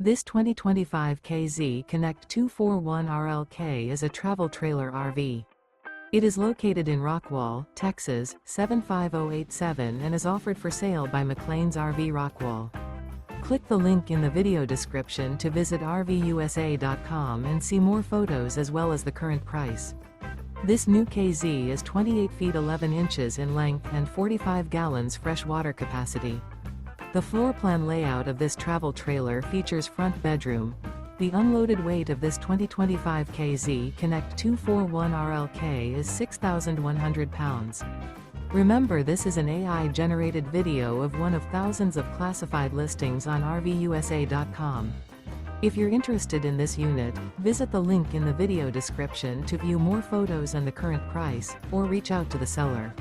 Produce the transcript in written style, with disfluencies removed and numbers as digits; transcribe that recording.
This 2025 KZ Connect 241RLK is a travel trailer RV. It is located in Rockwall, Texas, 75087 and is offered for sale by McClain's RV Rockwall. Click the link in the video description to visit RVUSA.com and see more photos as well as the current price. This new KZ is 28 feet 11 inches in length and 45 gallons fresh water capacity. The floor plan layout of this travel trailer features front bedroom. The unloaded weight of this 2025 KZ Connect 241RLK is 6,100 pounds. Remember, this is an AI-generated video of one of thousands of classified listings on RVUSA.com. If you're interested in this unit, visit the link in the video description to view more photos and the current price, or reach out to the seller.